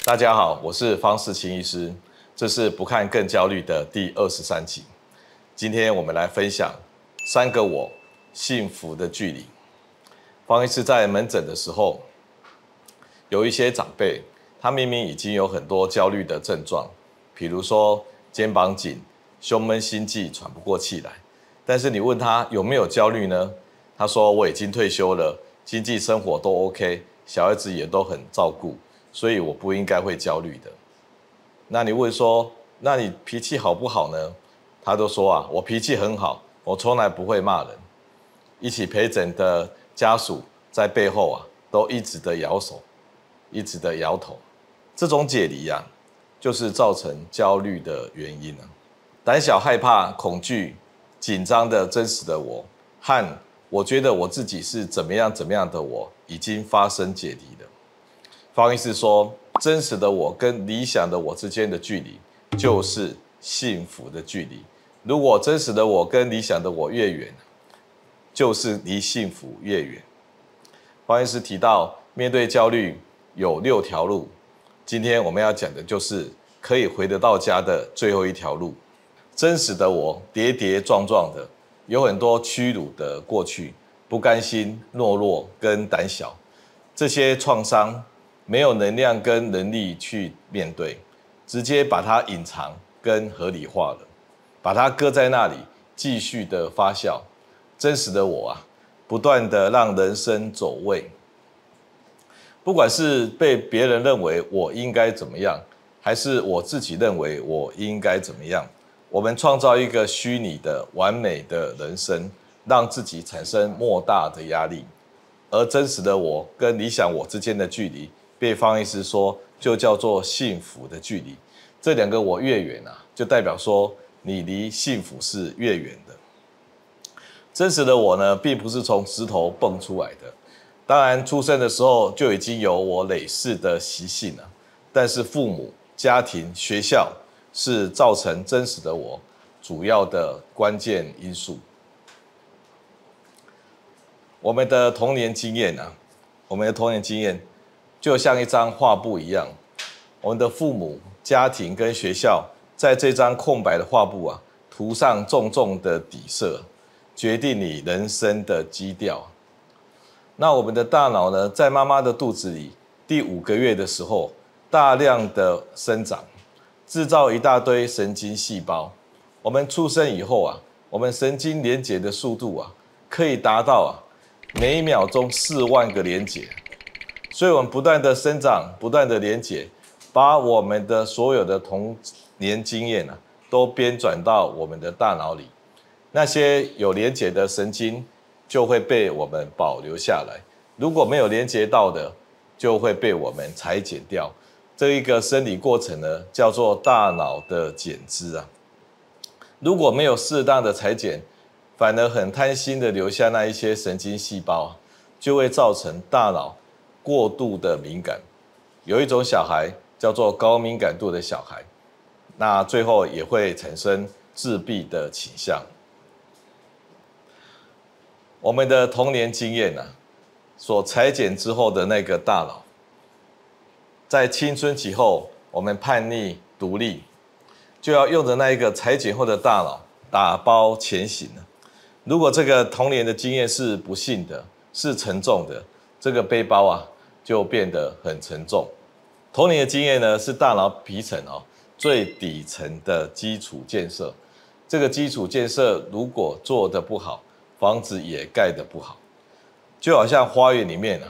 大家好，我是方世清医师，这是不看更焦虑的第23集。今天我们来分享3个我幸福的距离。方医师在门诊的时候，有一些长辈，他明明已经有很多焦虑的症状，比如说肩膀紧、胸闷、心悸、喘不过气来，但是你问他有没有焦虑呢？他说我已经退休了，经济生活都 OK， 小孩子也都很照顾。所以我不应该会焦虑的。那你问说，那你脾气好不好呢？他都说啊，我脾气很好，我从来不会骂人。一起陪诊的家属在背后啊，都一直的摇手，一直的摇头。这种解离啊，就是造成焦虑的原因啊。胆小、害怕、恐惧、紧张的真实的我，和我觉得我自己是怎么样的我，已经发生解离了。方医师说，真实的我跟理想的我之间的距离，就是幸福的距离。如果真实的我跟理想的我越远，就是离幸福越远。方医师提到，面对焦虑有6条路，今天我们要讲的就是可以回得到家的最后一条路。真实的我跌跌撞撞的，有很多屈辱的过去，不甘心、懦弱跟胆小，这些创伤没有能量跟能力去面对，直接把它隐藏跟合理化了，把它搁在那里，继续的发酵。真实的我啊，不断的让人生走位，不管是被别人认为我应该怎么样，还是我自己认为我应该怎么样，我们创造一个虚拟的完美的人生，让自己产生莫大的压力。而真实的我跟理想我之间的距离，被方医师说就叫做幸福的距离。这2个我越远啊，就代表说你离幸福是越远的。真实的我呢，并不是从石头蹦出来的，当然出生的时候就已经有我累世的习性了。但是父母、家庭、学校是造成真实的我主要的关键因素。我们的童年经验啊，就像一张画布一样，我们的父母、家庭跟学校在这张空白的画布啊，涂上重重的底色，决定你人生的基调。那我们的大脑呢，在妈妈的肚子里第5个月的时候，大量的生长，制造一大堆神经细胞。我们出生以后啊，我们神经连结的速度啊，可以达到每秒钟4万个连结。所以我们不断的生长，不断的连结，把我们的所有的童年经验啊，都编转到我们的大脑里。那些有连结的神经就会被我们保留下来，如果没有连结到的，就会被我们裁剪掉。这一个生理过程呢，叫做大脑的剪枝啊。如果没有适当的裁剪，反而很贪心的留下那一些神经细胞，就会造成大脑过度的敏感。有一种小孩叫做高敏感度的小孩，那最后也会产生自闭的倾向。我们的童年经验啊，所裁剪之后的那个大脑，在青春期后，我们叛逆独立，就要用着那一个裁剪后的大脑打包前行了。如果这个童年的经验是不幸的，是沉重的，这个背包啊就变得很沉重。童年的经验呢，是大脑皮层最底层的基础建设。这个基础建设如果做得不好，房子也盖得不好。就好像花园里面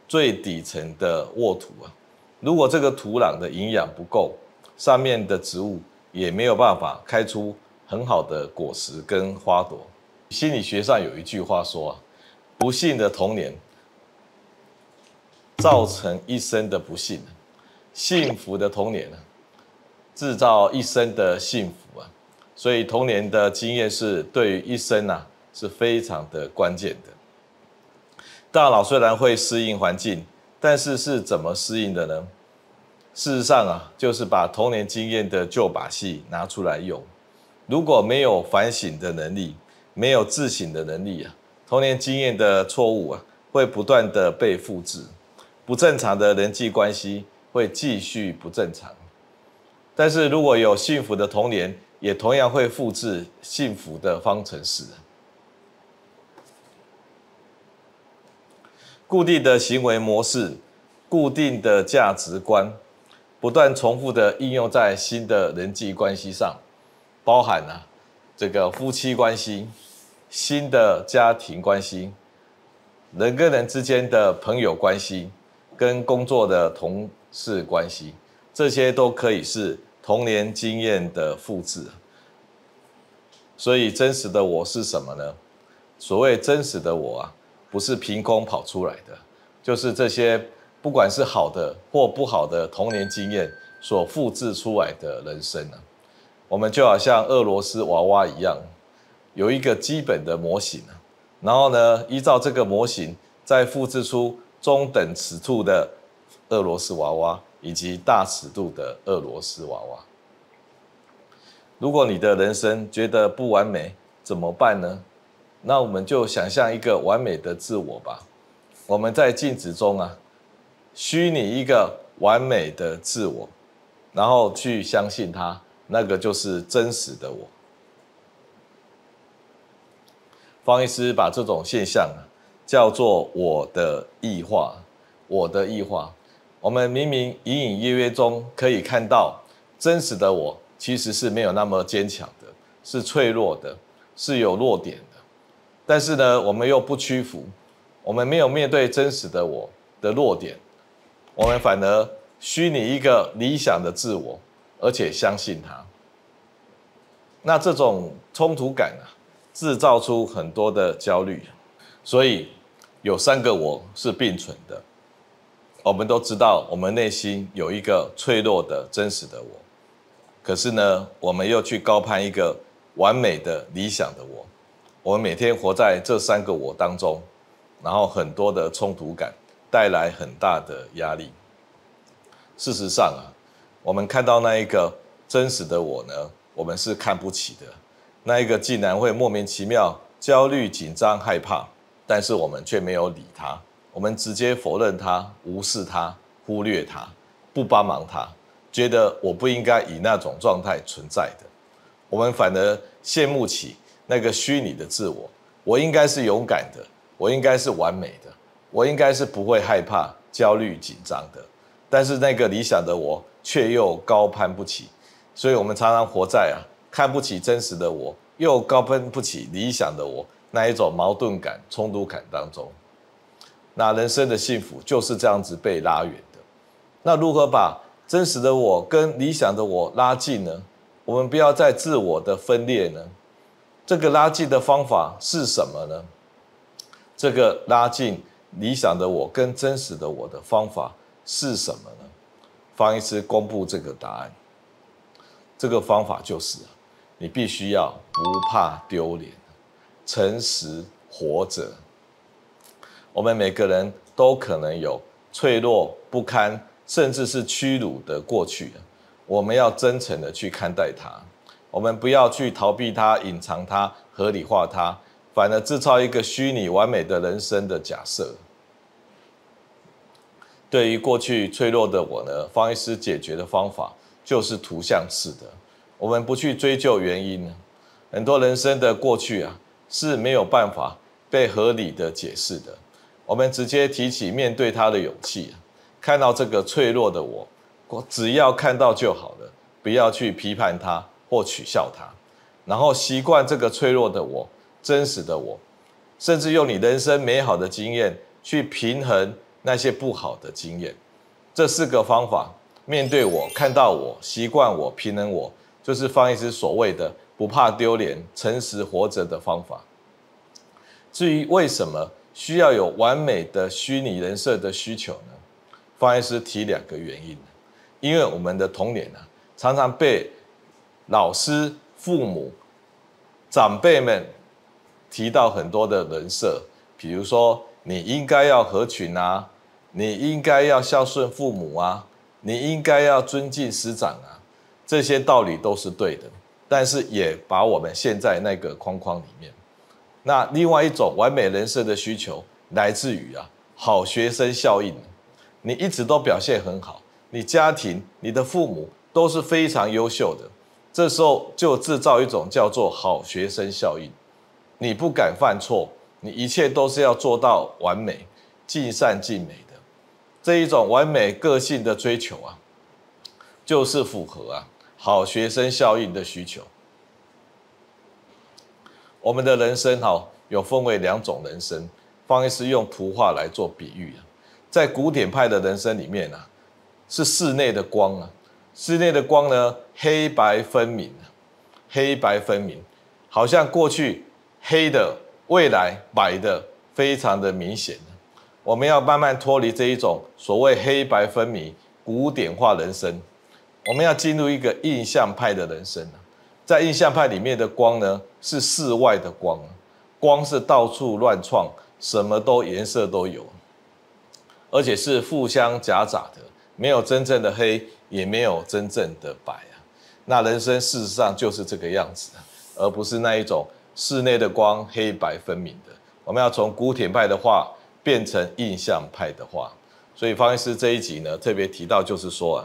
最底层的沃土如果这个土壤的营养不够，上面的植物也没有办法开出很好的果实跟花朵。心理学上有一句话说不幸的童年造成一生的不幸，幸福的童年制造一生的幸福所以童年的经验是对于一生是非常的关键的。大脑虽然会适应环境，但是是怎么适应的呢？事实上就是把童年经验的旧把戏拿出来用。如果没有反省的能力，没有自省的能力童年经验的错误会不断的被复制。不正常的人际关系会继续不正常。但是如果有幸福的童年，也同样会复制幸福的方程式。固定的行为模式、固定的价值观，不断重复的应用在新的人际关系上，包含这个夫妻关系、新的家庭关系、人跟人之间的朋友关系、跟工作的同事关系，这些都可以是童年经验的复制。所以真实的我是什么呢？所谓真实的我不是凭空跑出来的，就是这些不管是好的或不好的童年经验所复制出来的人生。我们就好像俄罗斯娃娃一样，有一个基本的模型，然后呢，依照这个模型再复制出中等尺度的俄罗斯娃娃以及大尺度的俄罗斯娃娃。如果你的人生觉得不完美，怎么办呢？那我们就想象一个完美的自我吧。我们在镜子中虚拟一个完美的自我，然后去相信它，那个就是真实的我。方医师把这种现象叫做我的异化。我的异化，我们明明隐隐约约中可以看到，真实的我其实是没有那么坚强的，是脆弱的，是有弱点的。但是呢，我们又不屈服，我们没有面对真实的我的弱点，我们反而虚拟一个理想的自我，而且相信它。那这种冲突感制造出很多的焦虑。所以有3个我是并存的。我们都知道，我们内心有一个脆弱的真实的我，可是呢，我们又去高攀一个完美的理想的我。我们每天活在这3个我当中，然后很多的冲突感带来很大的压力。事实上我们看到那一个真实的我呢，我们是看不起的。那一个竟然会莫名其妙焦虑、紧张、害怕，但是我们却没有理他，我们直接否认他、无视他、忽略他、不帮忙他，觉得我不应该以那种状态存在的。我们反而羡慕起那个虚拟的自我，我应该是勇敢的，我应该是完美的，我应该是不会害怕、焦虑、紧张的。但是那个理想的我却又高攀不起，所以我们常常活在看不起真实的我，又高攀不起理想的我，那一种矛盾感、冲突感当中。那人生的幸福就是这样子被拉远的。那如何把真实的我跟理想的我拉近呢？我们不要再自我的分裂呢？这个拉近的方法是什么呢？这个拉近理想的我跟真实的我的方法是什么呢？方医师公布这个答案。这个方法就是你必须要不怕丢脸，诚实活着。我们每个人都可能有脆弱、不堪，甚至是屈辱的过去，我们要真诚的去看待它。我们不要去逃避它、隐藏它、合理化它，反而制造一个虚拟完美的人生的假设。对于过去脆弱的我呢，方医师解决的方法就是图像式的。我们不去追究原因，很多人生的过去是没有办法被合理的解释的。我们直接提起面对它的勇气，看到这个脆弱的我，只要看到就好了，不要去批判它或取笑它，然后习惯这个脆弱的我、真实的我，甚至用你人生美好的经验去平衡那些不好的经验。这4个方法，面对我、看到我、习惯我、平衡我，就是方医师所谓的不怕丢脸、诚实活着的方法。至于为什么需要有完美的虚拟人设的需求呢？方医师提2个原因。因为我们的童年常常被老师、父母、长辈们提到很多的人设，比如说你应该要合群你应该要孝顺父母你应该要尊敬师长这些道理都是对的，但是也把我们陷在那个框框里面。那另外一种完美人设的需求来自于好学生效应。你一直都表现很好，你家庭、你的父母都是非常优秀的，这时候就制造一种叫做好学生效应。你不敢犯错，你一切都是要做到完美、尽善尽美的。这一种完美个性的追求啊，就是符合好学生效应的需求。我们的人生有分为2种人生，方医师用图画来做比喻在古典派的人生里面是室内的光室内的光呢，黑白分明，黑白分明，好像过去黑的，未来白的，非常的明显。我们要慢慢脱离这一种所谓黑白分明、古典化人生，我们要进入一个印象派的人生。在印象派里面的光呢，是室外的光，光是到处乱创，什么都颜色都有，而且是互相夹杂的，没有真正的黑，也没有真正的白那人生事实上就是这个样子而不是那一种室内的光黑白分明的。我们要从古典派的画变成印象派的画。所以方医师这一集呢，特别提到就是说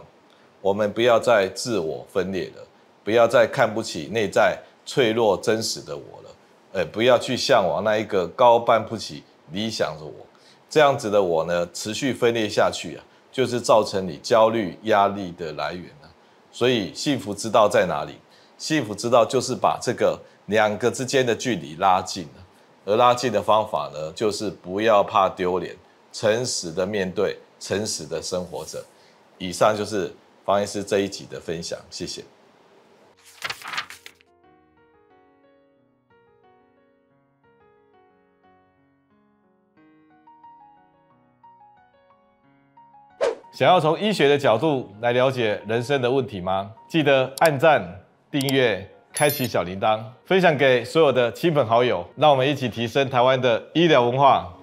我们不要再自我分裂了，不要再看不起内在脆弱真实的我了，不要去向往那一个高攀不起理想的我。这样子的我呢，持续分裂下去就是造成你焦虑压力的来源所以幸福之道在哪里？幸福之道就是把这个2个之间的距离拉近而拉近的方法呢，就是不要怕丢脸，诚实的面对，诚实的生活着。以上就是方医师这一集的分享，谢谢。想要从医学的角度来了解人生的问题吗？记得按赞、订阅、开启小铃铛，分享给所有的亲朋好友，让我们一起提升台湾的医疗文化。